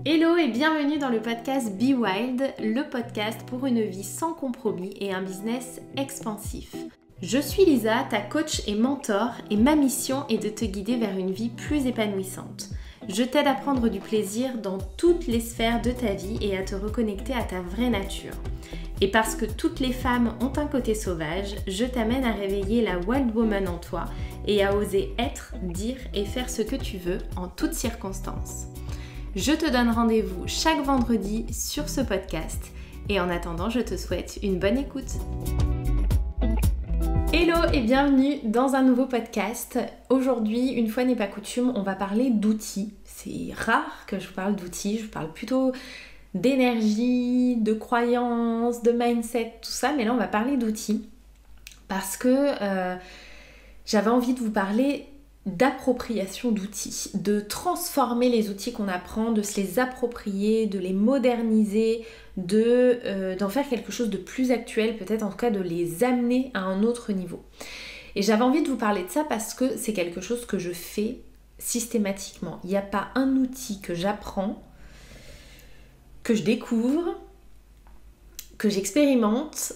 Hello et bienvenue dans le podcast Be Wild, le podcast pour une vie sans compromis et un business expansif. Je suis Lisa, ta coach et mentor, et ma mission est de te guider vers une vie plus épanouissante. Je t'aide à prendre du plaisir dans toutes les sphères de ta vie et à te reconnecter à ta vraie nature. Et parce que toutes les femmes ont un côté sauvage, je t'amène à réveiller la Wild Woman en toi et à oser être, dire et faire ce que tu veux en toutes circonstances. Je te donne rendez-vous chaque vendredi sur ce podcast et en attendant, je te souhaite une bonne écoute. Hello et bienvenue dans un nouveau podcast. Aujourd'hui, une fois n'est pas coutume, on va parler d'outils. C'est rare que je vous parle d'outils, je vous parle plutôt d'énergie, de croyances, de mindset, tout ça, mais là on va parler d'outils parce que j'avais envie de vous parler d'appropriation d'outils, de transformer les outils qu'on apprend, de se les approprier, de les moderniser, d'en faire quelque chose de plus actuel, peut-être en tout cas de les amener à un autre niveau. Et j'avais envie de vous parler de ça parce que c'est quelque chose que je fais systématiquement. Il n'y a pas un outil que j'apprends, que je découvre, que j'expérimente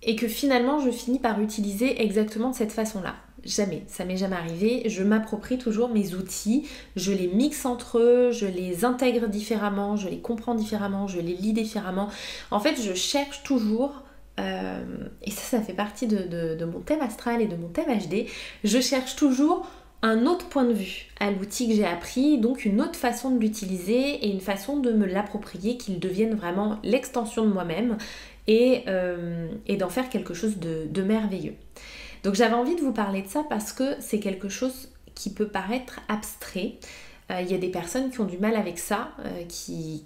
et que finalement je finis par utiliser exactement de cette façon-là. Jamais, ça m'est jamais arrivé. Je m'approprie toujours mes outils, je les mixe entre eux, je les intègre différemment, je les comprends différemment, je les lis différemment. En fait, je cherche toujours, et ça fait partie de mon thème astral et de mon thème HD, je cherche toujours un autre point de vue à l'outil que j'ai appris, donc une autre façon de l'utiliser et une façon de me l'approprier, qu'il devienne vraiment l'extension de moi-même et d'en faire quelque chose de merveilleux. Donc j'avais envie de vous parler de ça parce que c'est quelque chose qui peut paraître abstrait. Il y a des personnes qui ont du mal avec ça, qui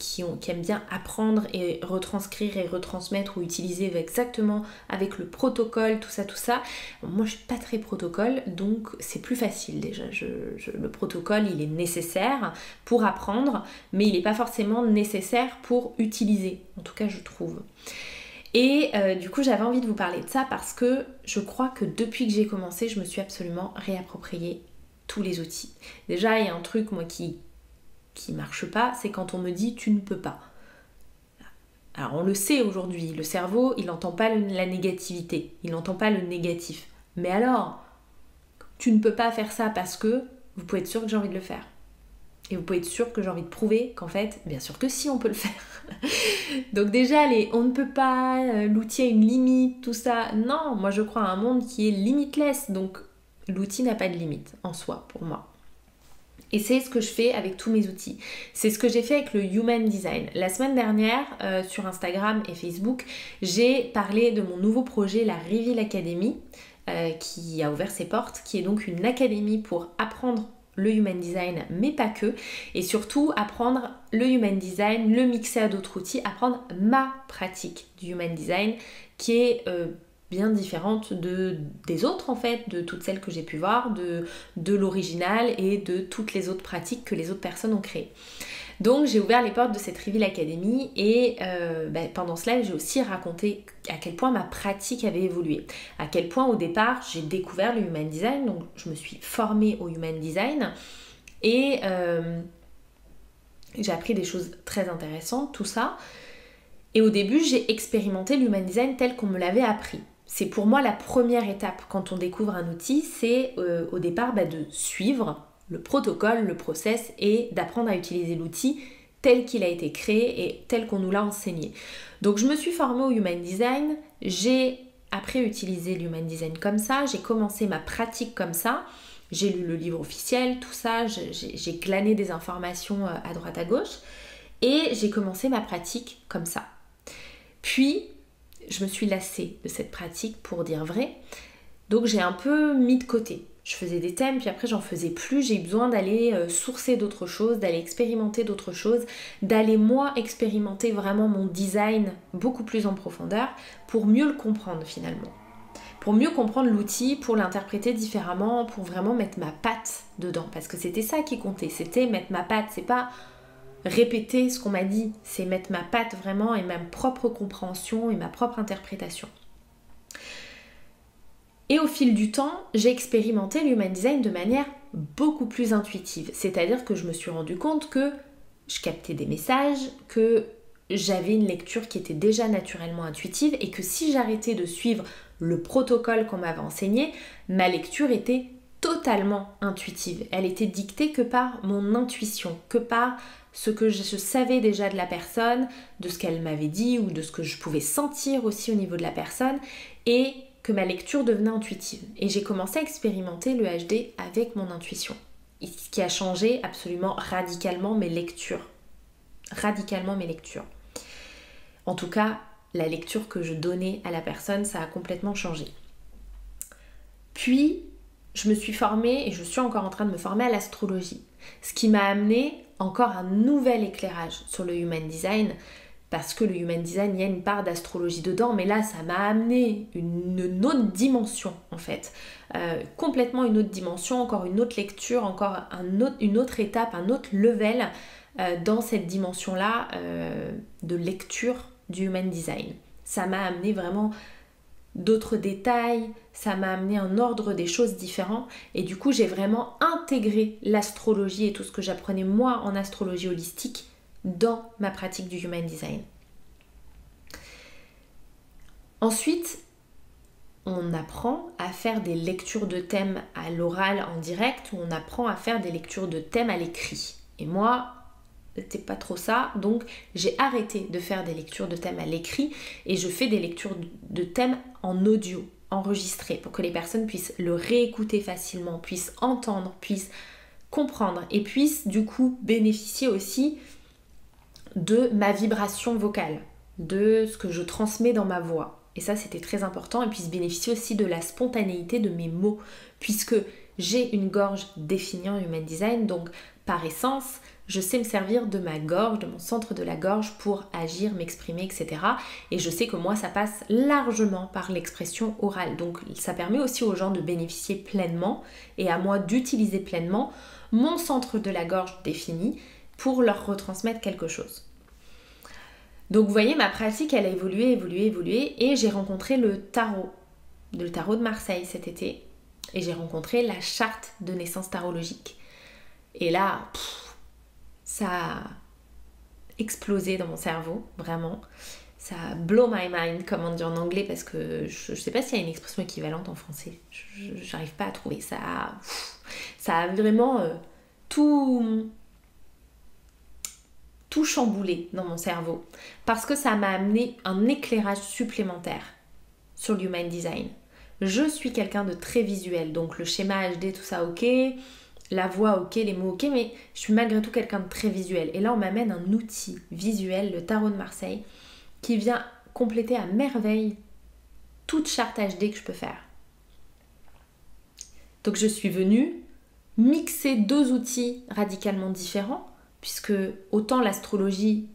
aiment bien apprendre et retranscrire et retransmettre ou utiliser exactement avec le protocole, tout ça. Moi je suis pas très protocole, donc c'est plus facile déjà. Le protocole il est nécessaire pour apprendre, mais il n'est pas forcément nécessaire pour utiliser, en tout cas je trouve. Et du coup j'avais envie de vous parler de ça parce que je crois que depuis que j'ai commencé je me suis absolument réapproprié tous les outils. Déjà il y a un truc moi qui marche pas, c'est quand on me dit tu ne peux pas. Alors on le sait aujourd'hui, le cerveau il n'entend pas la négativité, il n'entend pas le négatif. Mais alors, tu ne peux pas faire ça parce que vous pouvez être sûr que j'ai envie de le faire. Et vous pouvez être sûr que j'ai envie de prouver qu'en fait, bien sûr que si, on peut le faire. Donc déjà, on ne peut pas, l'outil a une limite, tout ça. Non, moi je crois à un monde qui est limitless. Donc l'outil n'a pas de limite en soi, pour moi. Et c'est ce que je fais avec tous mes outils. C'est ce que j'ai fait avec le Human Design. La semaine dernière, sur Instagram et Facebook, j'ai parlé de mon nouveau projet, la Reveal Academy, qui a ouvert ses portes, qui est donc une académie pour apprendre le Human Design, mais pas que, et surtout apprendre le Human Design, le mixer à d'autres outils, apprendre ma pratique du Human Design, qui est bien différente des autres en fait, de toutes celles que j'ai pu voir, de l'original et de toutes les autres pratiques que les autres personnes ont créées. Donc j'ai ouvert les portes de cette Reveal Academy et pendant cela j'ai aussi raconté à quel point ma pratique avait évolué. À quel point au départ j'ai découvert le Human Design, donc je me suis formée au Human Design et j'ai appris des choses très intéressantes, tout ça. Et au début j'ai expérimenté le Human Design tel qu'on me l'avait appris. C'est pour moi la première étape quand on découvre un outil, c'est au départ de suivre le protocole, le process et d'apprendre à utiliser l'outil tel qu'il a été créé et tel qu'on nous l'a enseigné. Donc je me suis formée au Human Design, j'ai après utilisé l'Human Design comme ça, j'ai commencé ma pratique comme ça, j'ai lu le livre officiel, tout ça, j'ai glané des informations à droite à gauche et j'ai commencé ma pratique comme ça. Puis je me suis lassée de cette pratique pour dire vrai, donc j'ai un peu mis de côté. Je faisais des thèmes, puis après j'en faisais plus, j'ai eu besoin d'aller sourcer d'autres choses, d'aller expérimenter d'autres choses, d'aller moi expérimenter vraiment mon design beaucoup plus en profondeur pour mieux le comprendre finalement. Pour mieux comprendre l'outil, pour l'interpréter différemment, pour vraiment mettre ma patte dedans. Parce que c'était ça qui comptait, c'était mettre ma patte, c'est pas répéter ce qu'on m'a dit, c'est mettre ma patte vraiment et ma propre compréhension et ma propre interprétation. Et au fil du temps, j'ai expérimenté l'Human Design de manière beaucoup plus intuitive. C'est-à-dire que je me suis rendu compte que je captais des messages, que j'avais une lecture qui était déjà naturellement intuitive et que si j'arrêtais de suivre le protocole qu'on m'avait enseigné, ma lecture était totalement intuitive. Elle était dictée que par mon intuition, que par ce que je savais déjà de la personne, de ce qu'elle m'avait dit ou de ce que je pouvais sentir aussi au niveau de la personne, et que ma lecture devenait intuitive. Et j'ai commencé à expérimenter le HD avec mon intuition, ce qui a changé absolument radicalement mes lectures. Radicalement mes lectures. En tout cas, la lecture que je donnais à la personne, ça a complètement changé. Puis, je me suis formée et je suis encore en train de me former à l'astrologie. Ce qui m'a amené encore un nouvel éclairage sur le Human Design, parce que le Human Design, il y a une part d'astrologie dedans, mais là, ça m'a amené une autre dimension, en fait. Complètement une autre dimension, encore une autre lecture, encore une autre étape, un autre level dans cette dimension-là de lecture du Human Design. Ça m'a amené vraiment d'autres détails, ça m'a amené un ordre des choses différents et du coup j'ai vraiment intégré l'astrologie et tout ce que j'apprenais moi en astrologie holistique dans ma pratique du Human Design. Ensuite, on apprend à faire des lectures de thèmes à l'oral en direct ou on apprend à faire des lectures de thèmes à l'écrit. Et moi, c'était pas trop ça, donc j'ai arrêté de faire des lectures de thèmes à l'écrit et je fais des lectures de thèmes en audio, enregistrées, pour que les personnes puissent le réécouter facilement, puissent entendre, puissent comprendre et puissent du coup bénéficier aussi de ma vibration vocale, de ce que je transmets dans ma voix. Et ça, c'était très important, et puissent bénéficier aussi de la spontanéité de mes mots, puisque j'ai une gorge définie en Human Design, donc par essence, je sais me servir de ma gorge, de mon centre de la gorge pour agir, m'exprimer, etc. Et je sais que moi, ça passe largement par l'expression orale. Donc ça permet aussi aux gens de bénéficier pleinement et à moi d'utiliser pleinement mon centre de la gorge défini pour leur retransmettre quelque chose. Donc vous voyez, ma pratique, elle a évolué et j'ai rencontré le tarot de Marseille cet été. Et j'ai rencontré la charte de naissance tarologique. Et là, ça a explosé dans mon cerveau, vraiment. Ça a blow my mind, comme on dit en anglais, parce que je ne sais pas s'il y a une expression équivalente en français. Je n'arrive pas à trouver. Ça a vraiment tout chamboulé dans mon cerveau. Parce que ça m'a amené un éclairage supplémentaire sur le Human Design. Je suis quelqu'un de très visuel, donc le schéma HD, tout ça, ok. La voix, ok, les mots, ok, mais je suis malgré tout quelqu'un de très visuel. Et là, on m'amène un outil visuel, le tarot de Marseille, qui vient compléter à merveille toute charte HD que je peux faire. Donc, je suis venue mixer deux outils radicalement différents, puisque autant l'astrologie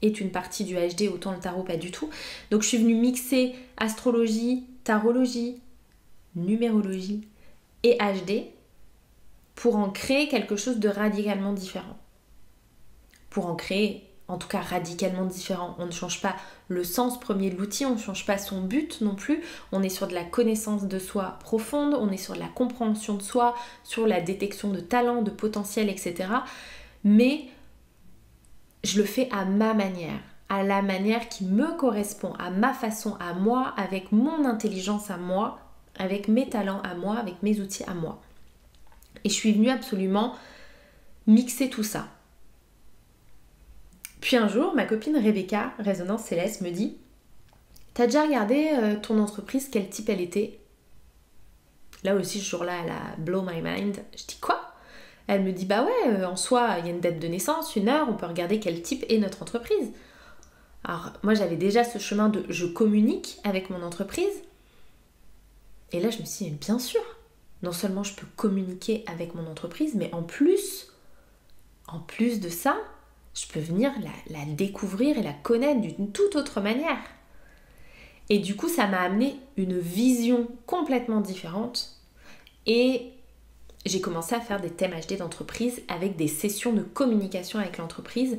est une partie du HD, autant le tarot pas du tout. Donc, je suis venue mixer astrologie, tarologie, numérologie et HD pour en créer quelque chose de radicalement différent. Pour en créer, en tout cas radicalement différent. On ne change pas le sens premier de l'outil, on ne change pas son but non plus. On est sur de la connaissance de soi profonde, on est sur de la compréhension de soi, sur la détection de talents, de potentiel, etc. Mais je le fais à ma manière, à la manière qui me correspond, à ma façon, à moi, avec mon intelligence à moi, avec mes talents à moi, avec mes outils à moi. Et je suis venue absolument mixer tout ça. Puis un jour, ma copine Rebecca, Résonance Céleste, me dit « T'as déjà regardé ton entreprise, quel type elle était ?» Là aussi, ce jour-là, elle a blow my mind. Je dis « Quoi ?» Elle me dit « Bah ouais, en soi, il y a une date de naissance, une heure, on peut regarder quel type est notre entreprise. » Alors, moi, j'avais déjà ce chemin de « je communique avec mon entreprise ». Et là, je me suis dit « Bien sûr !» Non seulement je peux communiquer avec mon entreprise, mais en plus de ça, je peux venir la découvrir et la connaître d'une toute autre manière. Et du coup, ça m'a amené une vision complètement différente. Et j'ai commencé à faire des thèmes HD d'entreprise avec des sessions de communication avec l'entreprise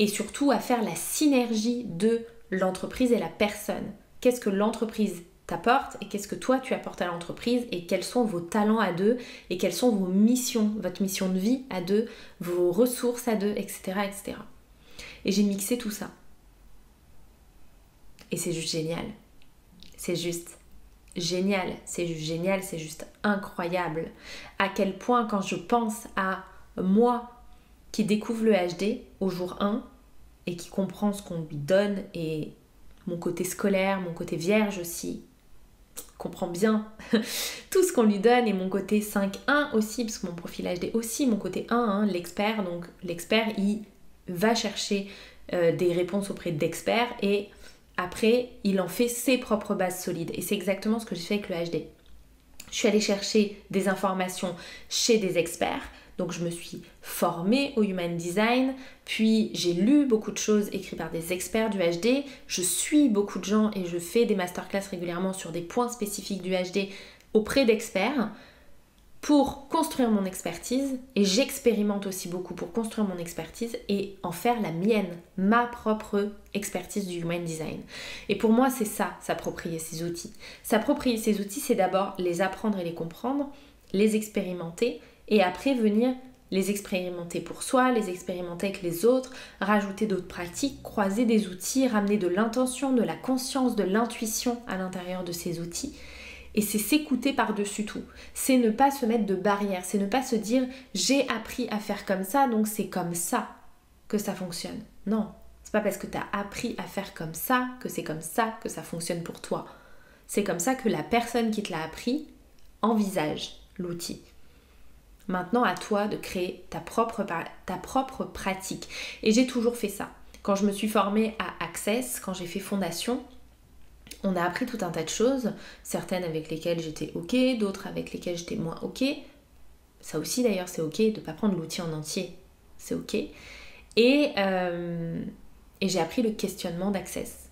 et surtout à faire la synergie de l'entreprise et la personne. Qu'est-ce que l'entreprise t'apporte et qu'est-ce que toi tu apportes à l'entreprise et quels sont vos talents à deux et quelles sont vos missions, votre mission de vie à deux, vos ressources à deux, etc. etc. Et j'ai mixé tout ça. Et c'est juste génial. C'est juste génial. C'est juste génial. C'est juste incroyable. À quel point quand je pense à moi qui découvre le HD au jour 1 et qui comprend ce qu'on lui donne et mon côté scolaire, mon côté vierge aussi, comprend bien tout ce qu'on lui donne et mon côté 5-1 aussi, parce que mon profil HD aussi, mon côté 1, hein, l'expert. Donc l'expert, il va chercher des réponses auprès d'experts et après, il en fait ses propres bases solides. Et c'est exactement ce que j'ai fait avec le HD. Je suis allée chercher des informations chez des experts. Donc je me suis formée au Human Design, puis j'ai lu beaucoup de choses écrites par des experts du HD. Je suis beaucoup de gens et je fais des masterclass régulièrement sur des points spécifiques du HD auprès d'experts pour construire mon expertise. Et j'expérimente aussi beaucoup pour construire mon expertise et en faire la mienne, ma propre expertise du Human Design. Et pour moi, c'est ça, s'approprier ces outils. S'approprier ces outils, c'est d'abord les apprendre et les comprendre, les expérimenter, et après venir les expérimenter pour soi, les expérimenter avec les autres, rajouter d'autres pratiques, croiser des outils, ramener de l'intention, de la conscience, de l'intuition à l'intérieur de ces outils. Et c'est s'écouter par-dessus tout. C'est ne pas se mettre de barrières, c'est ne pas se dire j'ai appris à faire comme ça, donc c'est comme ça que ça fonctionne. Non, c'est pas parce que tu as appris à faire comme ça que c'est comme ça que ça fonctionne pour toi. C'est comme ça que la personne qui te l'a appris envisage l'outil. Maintenant, à toi de créer ta propre pratique. Et j'ai toujours fait ça. Quand je me suis formée à Access, quand j'ai fait fondation, on a appris tout un tas de choses, certaines avec lesquelles j'étais ok, d'autres avec lesquelles j'étais moins ok. Ça aussi d'ailleurs, c'est ok de ne pas prendre l'outil en entier. C'est ok. Et j'ai appris le questionnement d'Access.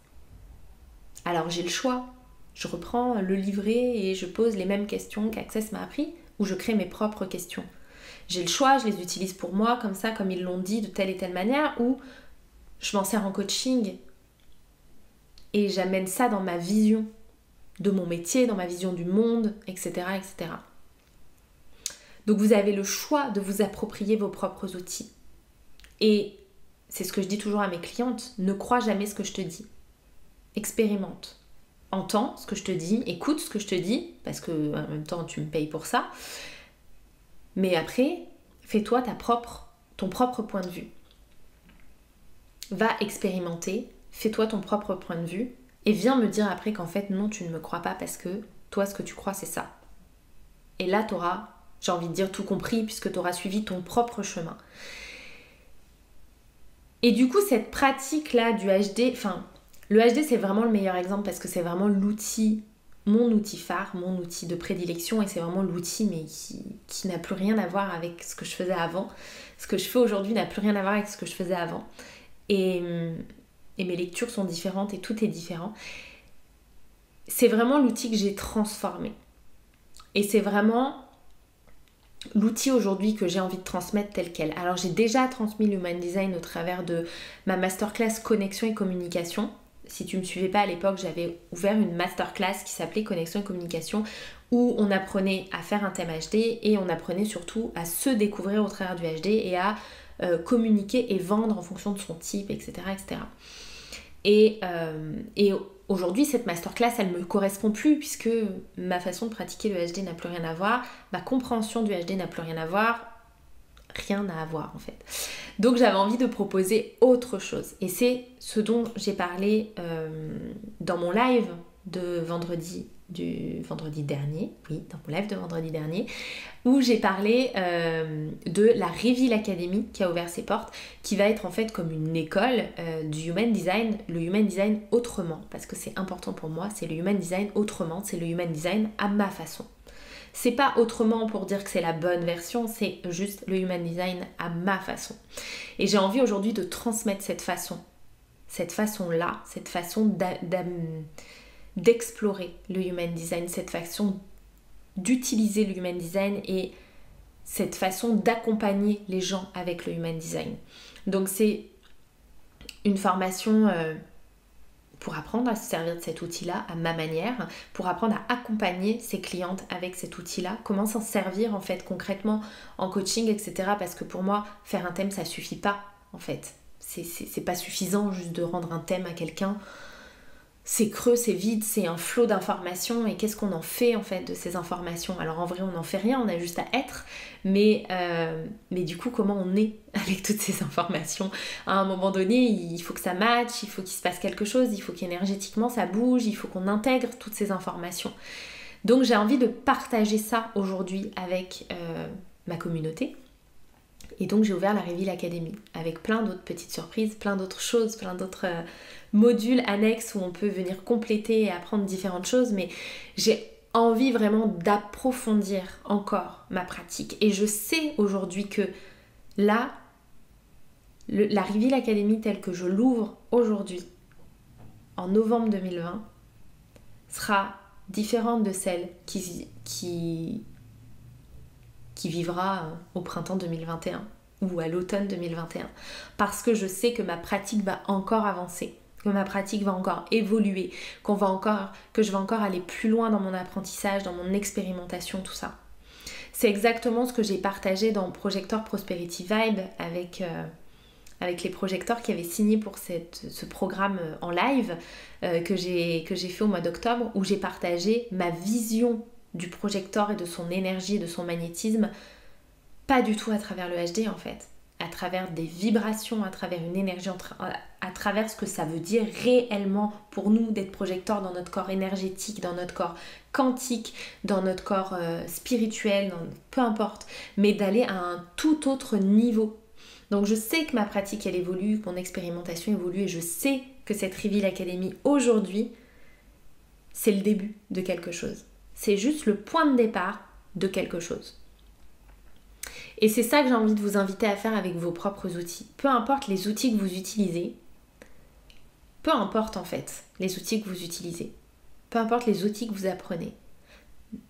Alors j'ai le choix. Je reprends le livret et je pose les mêmes questions qu'Access m'a appris, ou je crée mes propres questions. J'ai le choix, je les utilise pour moi, comme ça, comme ils l'ont dit, de telle et telle manière, ou je m'en sers en coaching et j'amène ça dans ma vision de mon métier, dans ma vision du monde, etc., etc. Donc vous avez le choix de vous approprier vos propres outils. Et c'est ce que je dis toujours à mes clientes, ne crois jamais ce que je te dis. Expérimente. Entends ce que je te dis, écoute ce que je te dis, parce que en même temps tu me payes pour ça. Mais après, fais-toi ton propre point de vue. Va expérimenter, fais-toi ton propre point de vue et viens me dire après qu'en fait non, tu ne me crois pas parce que toi ce que tu crois c'est ça. Et là tu auras, j'ai envie de dire tout compris puisque tu auras suivi ton propre chemin. Et du coup cette pratique là du HD, le HD c'est vraiment le meilleur exemple parce que c'est vraiment l'outil, mon outil phare, mon outil de prédilection et c'est vraiment l'outil mais qui n'a plus rien à voir avec ce que je faisais avant. Ce que je fais aujourd'hui n'a plus rien à voir avec ce que je faisais avant. Et mes lectures sont différentes et tout est différent. C'est vraiment l'outil que j'ai transformé. Et c'est vraiment l'outil aujourd'hui que j'ai envie de transmettre tel quel. Alors j'ai déjà transmis l'Human Design au travers de ma masterclass Connexion et Communication. Si tu ne me suivais pas à l'époque, j'avais ouvert une masterclass qui s'appelait Connexion et Communication où on apprenait à faire un thème HD et on apprenait surtout à se découvrir au travers du HD et à communiquer et vendre en fonction de son type, etc. etc. Et aujourd'hui, cette masterclass, elle ne me correspond plus puisque ma façon de pratiquer le HD n'a plus rien à voir, ma compréhension du HD n'a plus rien à voir en fait. Donc j'avais envie de proposer autre chose. Et c'est ce dont j'ai parlé dans mon live de vendredi dernier, dans mon live de vendredi dernier, où j'ai parlé de la Reveal Academy qui a ouvert ses portes, qui va être en fait comme une école du Human Design, le Human Design autrement, parce que c'est important pour moi, c'est le Human Design autrement, c'est le Human Design à ma façon. C'est pas autrement pour dire que c'est la bonne version, c'est juste le Human Design à ma façon. Et j'ai envie aujourd'hui de transmettre cette façon-là, cette façon d'explorer le Human Design, cette façon d'utiliser le Human Design et cette façon d'accompagner les gens avec le Human Design. Donc c'est une formation pour apprendre à se servir de cet outil-là à ma manière, pour apprendre à accompagner ses clientes avec cet outil-là, comment s'en servir en fait concrètement en coaching, etc. Parce que pour moi, faire un thème, ça suffit pas en fait. C'est pas suffisant juste de rendre un thème à quelqu'un. C'est creux, c'est vide, c'est un flot d'informations et qu'est-ce qu'on en fait en fait de ces informations? Alors en vrai on n'en fait rien, on a juste à être, mais du coup comment on est avec toutes ces informations? À un moment donné il faut que ça matche, il faut qu'il se passe quelque chose, il faut qu'énergétiquement ça bouge, il faut qu'on intègre toutes ces informations. Donc j'ai envie de partager ça aujourd'hui avec ma communauté. Et donc j'ai ouvert la Reveal Academy avec plein d'autres petites surprises, plein d'autres choses, plein d'autres modules annexes où on peut venir compléter et apprendre différentes choses. Mais j'ai envie vraiment d'approfondir encore ma pratique. Et je sais aujourd'hui que là, la Reveal Academy telle que je l'ouvre aujourd'hui, en novembre 2020, sera différente de celle qui vivra au printemps 2021 ou à l'automne 2021. Parce que je sais que ma pratique va encore avancer, que ma pratique va encore évoluer, que je vais encore aller plus loin dans mon apprentissage, dans mon expérimentation, tout ça. C'est exactement ce que j'ai partagé dans Projector Prosperity Vibe avec les projecteurs qui avaient signé pour ce programme en live que j'ai fait au mois d'octobre, où j'ai partagé ma vision du projecteur et de son énergie et de son magnétisme, pas du tout à travers le HD en fait, à travers des vibrations, à travers une énergie, à travers ce que ça veut dire réellement pour nous d'être projecteur dans notre corps énergétique, dans notre corps quantique, dans notre corps spirituel, peu importe, mais d'aller à un tout autre niveau. Donc je sais que ma pratique elle évolue, que mon expérimentation évolue et je sais que cette Reveal Academy aujourd'hui, c'est le début de quelque chose. C'est juste le point de départ de quelque chose. Et c'est ça que j'ai envie de vous inviter à faire avec vos propres outils. Peu importe les outils que vous utilisez, peu importe en fait les outils que vous utilisez, peu importe les outils que vous apprenez,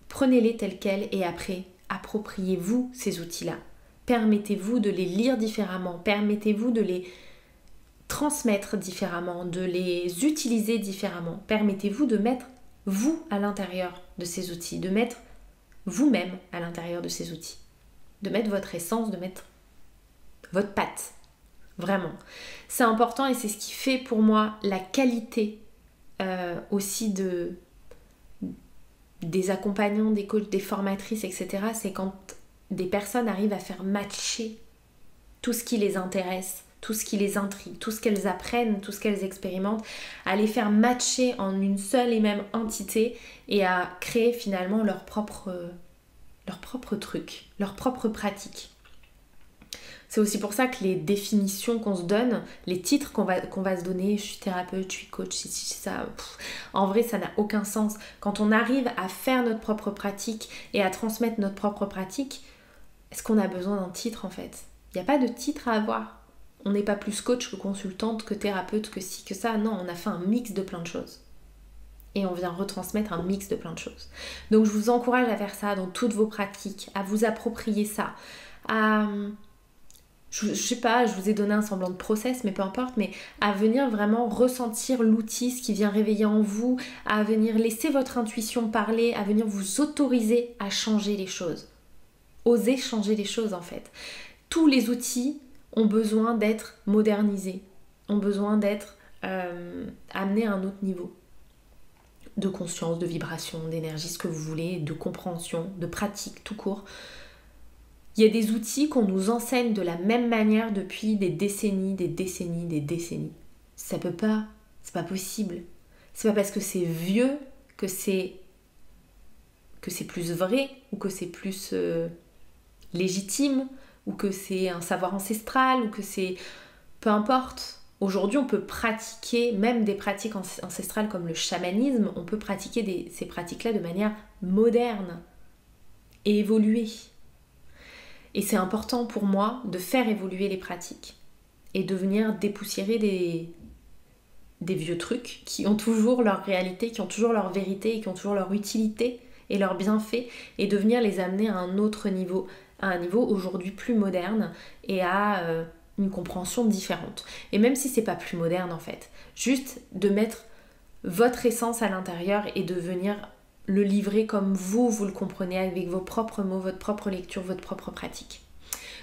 prenez-les tels quels et après, appropriez-vous ces outils-là. Permettez-vous de les lire différemment, permettez-vous de les transmettre différemment, de les utiliser différemment. Permettez-vous de mettre vous à l'intérieur de ces outils, de mettre vous-même à l'intérieur de ces outils, de mettre votre essence, de mettre votre patte, vraiment. C'est important et c'est ce qui fait pour moi la qualité aussi des accompagnants, des coachs, des formatrices, etc. C'est quand des personnes arrivent à faire matcher tout ce qui les intéresse, tout ce qui les intrigue, tout ce qu'elles apprennent, tout ce qu'elles expérimentent, à les faire matcher en une seule et même entité et à créer finalement leur propre truc, leur propre pratique. C'est aussi pour ça que les définitions qu'on se donne, les titres qu'on va se donner, je suis thérapeute, je suis coach, ça, en vrai ça n'a aucun sens. Quand on arrive à faire notre propre pratique et à transmettre notre propre pratique, est-ce qu'on a besoin d'un titre en fait? Il n'y a pas de titre à avoir. On n'est pas plus coach que consultante, que thérapeute, que ci, que ça. Non, on a fait un mix de plein de choses. Et on vient retransmettre un mix de plein de choses. Donc je vous encourage à faire ça dans toutes vos pratiques, à vous approprier ça, je sais pas, je vous ai donné un semblant de process, mais peu importe, mais à venir vraiment ressentir l'outil, ce qui vient réveiller en vous, à venir laisser votre intuition parler, à venir vous autoriser à changer les choses. Oser changer les choses en fait. Tous les outils ont besoin d'être modernisés, ont besoin d'être amenés à un autre niveau de conscience, de vibration, d'énergie, ce que vous voulez, de compréhension, de pratique tout court. Il y a des outils qu'on nous enseigne de la même manière depuis des décennies. Ça peut pas, c'est pas possible. C'est pas parce que c'est vieux que c'est plus vrai ou que c'est plus légitime ou que c'est un savoir ancestral ou que c'est... Peu importe. Aujourd'hui, on peut pratiquer même des pratiques ancestrales comme le chamanisme, on peut pratiquer ces pratiques-là de manière moderne et évoluer. Et c'est important pour moi de faire évoluer les pratiques et de venir dépoussiérer des vieux trucs qui ont toujours leur réalité, qui ont toujours leur vérité et qui ont toujours leur utilité et leur bienfait et de venir les amener à un autre niveau, à un niveau aujourd'hui plus moderne et à une compréhension différente. Et même si c'est pas plus moderne en fait, juste de mettre votre essence à l'intérieur et de venir le livrer comme vous le comprenez, avec vos propres mots, votre propre lecture, votre propre pratique.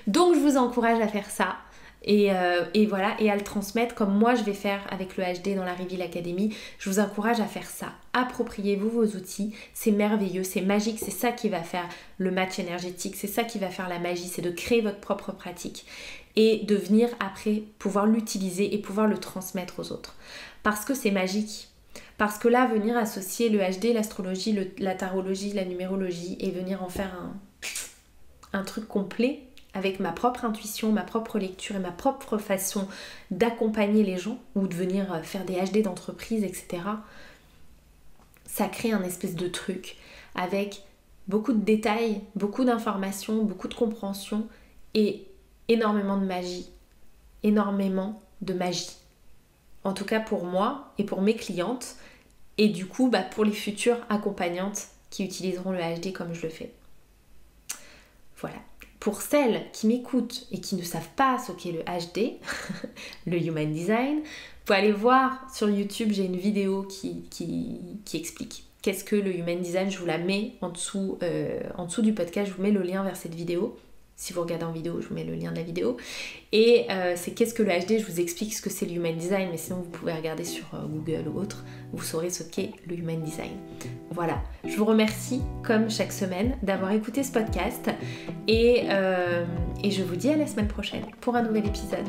Donc je vous encourage à faire ça. Et voilà, et à le transmettre comme moi je vais faire avec le HD dans la Reveal Academy. Je vous encourage à faire ça. Appropriez-vous vos outils, c'est merveilleux, c'est magique, c'est ça qui va faire le match énergétique, c'est ça qui va faire la magie, c'est de créer votre propre pratique et de venir après pouvoir l'utiliser et pouvoir le transmettre aux autres. Parce que c'est magique. Parce que là, venir associer le HD, l'astrologie, la tarologie, la numérologie et venir en faire un truc complet, avec ma propre intuition, ma propre lecture et ma propre façon d'accompagner les gens ou de venir faire des HD d'entreprise, etc. Ça crée un espèce de truc avec beaucoup de détails, beaucoup d'informations, beaucoup de compréhension et énormément de magie. Énormément de magie. En tout cas pour moi et pour mes clientes et du coup pour les futures accompagnantes qui utiliseront le HD comme je le fais. Voilà. Pour celles qui m'écoutent et qui ne savent pas ce qu'est le HD, le Human Design, vous pouvez aller voir sur YouTube, j'ai une vidéo qui explique qu'est-ce que le Human Design. Je vous la mets en dessous du podcast, je vous mets le lien vers cette vidéo. Si vous regardez en vidéo, je vous mets le lien de la vidéo. Et c'est qu'est-ce que le HD, je vous explique ce que c'est le Human Design, mais sinon vous pouvez regarder sur Google ou autre, vous saurez ce qu'est le Human Design. Voilà, je vous remercie comme chaque semaine d'avoir écouté ce podcast et je vous dis à la semaine prochaine pour un nouvel épisode.